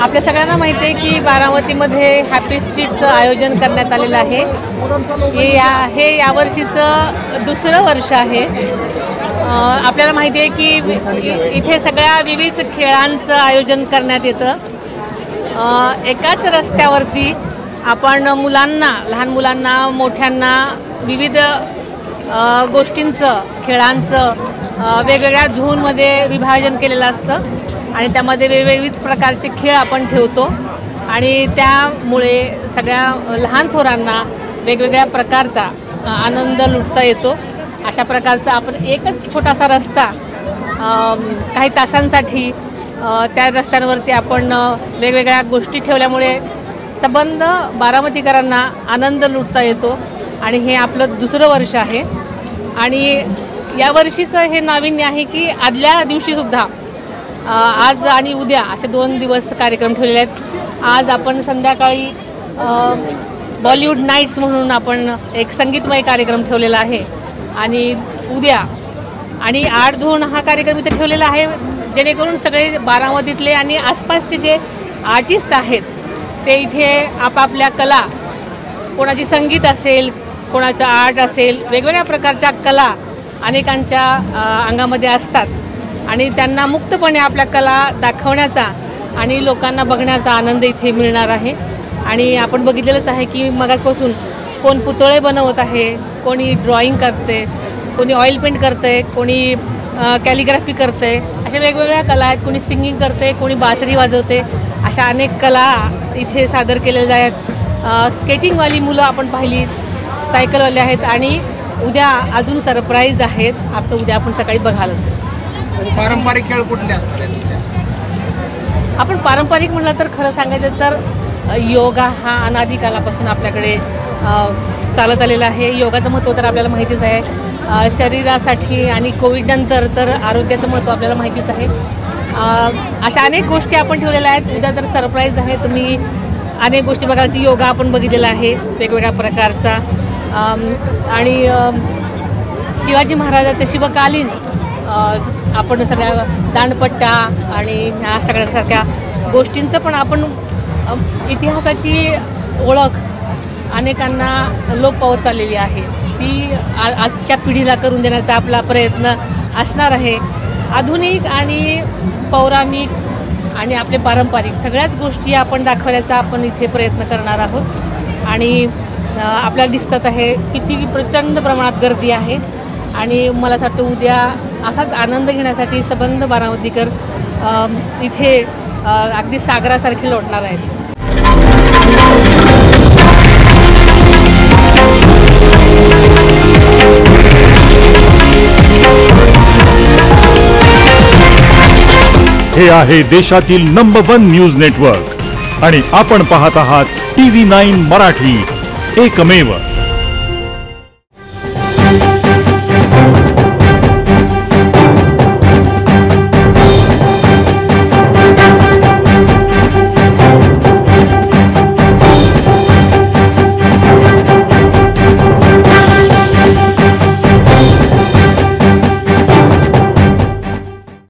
आपल्या सगळ्यांना माहिती आहे की बारामतीमध्ये हॅपी स्ट्रीटचं आयोजन करण्यात आलेलं आहे। हे यावर्षीचं दुसरं वर्ष आहे। आपल्याला माहिती आहे की इथे सगळ्या विविध खेळांचं आयोजन करण्यात येतं। एकाच रस्त्यावरती आपण मुलांना, लहान मुलांना, मोठ्यांना विविध गोष्टींचं, खेळांचं वेगवेगळ्या झोनमध्ये विभाजन केलेलं असतं आणि त्यामध्ये विविध प्रकारचे खेळ आपण ठेवतो आणि त्यामुळे सगळ्या लहान थोरांना वेगवेगळ्या प्रकारचा आनंद लुटता येतो। अशा प्रकारचा आपण एकच छोटासा रस्ता काही तासांसाठी त्या रस्त्यांवरती आपण वेगवेगळ्या गोष्टी ठेवल्यामुळे संबंध बारामतीकरांना आनंद लुटता येतो आणि हे आपलं दुसरं वर्ष आहे। आणि यावर्षीचं हे नाविन्य आहे की आदल्या दिवशीसुद्धा आज आणि उद्या असे 2 दिवस कार्यक्रम ठेवलेले आहेत। आज आपण संध्याकाळी बॉलिवूड नाईट्स म्हणून आपण एक संगीतमय कार्यक्रम ठेवलेला आहे आणि उद्या आणि 8 झोन हा कार्यक्रम इथे ठेवलेला आहे, जेणेकरून सगळे बारामतीतले आणि आसपासचे जे आर्टिस्ट आहेत ते इथे आपापल्या कला, कोणाची संगीत असेल, कोणाचं आर्ट असेल, वेगवेगळ्या प्रकारच्या कला अनेकांच्या अंगामध्ये असतात आणि त्यांना मुक्तपणे आपल्या कला दाखवण्याचा आणि लोकांना बघण्याचा आनंद इथे मिळणार आहे। आणि आपण बघितलेलंच आहे की मगाचपासून कोण पुतळे बनवत आहे, कोणी ड्रॉइंग करते, कोणी ऑइल पेंट करते, कोणी कॅलिग्राफी करते, अशा वेगवेगळ्या कला आहेत, कोणी सिंगिंग करते, कोणी बासरी वाजवते, अशा अनेक कला इथे सादर केलेल्या आहेत। स्केटिंगवाली मुलं आपण पाहिली, सायकलवाले आहेत आणि उद्या अजून सरप्राईज आहेत। आता उद्या आपण सकाळी बघालच। पारंपरिक खेळ कुठले असतात? आपण पारंपरिक म्हटलं तर खरं सांगायचं तर योगा हा अनादी कालापासून आपल्याकडे चालत आलेला आहे। योगाचं महत्त्व तर आपल्याला माहितीच आहे। शरीरासाठी आणि कोविडनंतर तर आरोग्याचं महत्त्व आपल्याला माहितीच आहे। अशा अनेक गोष्टी आपण ठेवलेल्या आहेत। उद्या तर सरप्राईज आहे, तुम्ही अनेक गोष्टी बघायची। योगा आपण बघितलेला आहे वेगवेगळ्या प्रकारचा आणि शिवाजी महाराजाच्या शिवकालीन आपण सगळ्या दांडपट्टा आणि ह्या सगळ्यासारख्या गोष्टींचं पण आपण इतिहासाची ओळख अनेकांना लोप पावत चाललेली आहे, ती आजच्या पिढीला करून देण्याचा आपला प्रयत्न असणार आहे। आधुनिक आणि पौराणिक आणि आपले पारंपरिक सगळ्याच गोष्टी आपण दाखवण्याचा आपण इथे प्रयत्न करणार आहोत आणि आपल्याला दिसत आहे किती प्रचंड प्रमाणात गर्दी आहे आणि मला असं वाटतं उद्या असाच आनंद घेण्यासाठी संबंध बारामतीकर इथे अगदी सागरासारखे लोटणार आहेत। हे आहे देशातील नंबर 1 न्यूज नेटवर्क आणि आपण पाहत आहात TV9 मराठी, एकमेव।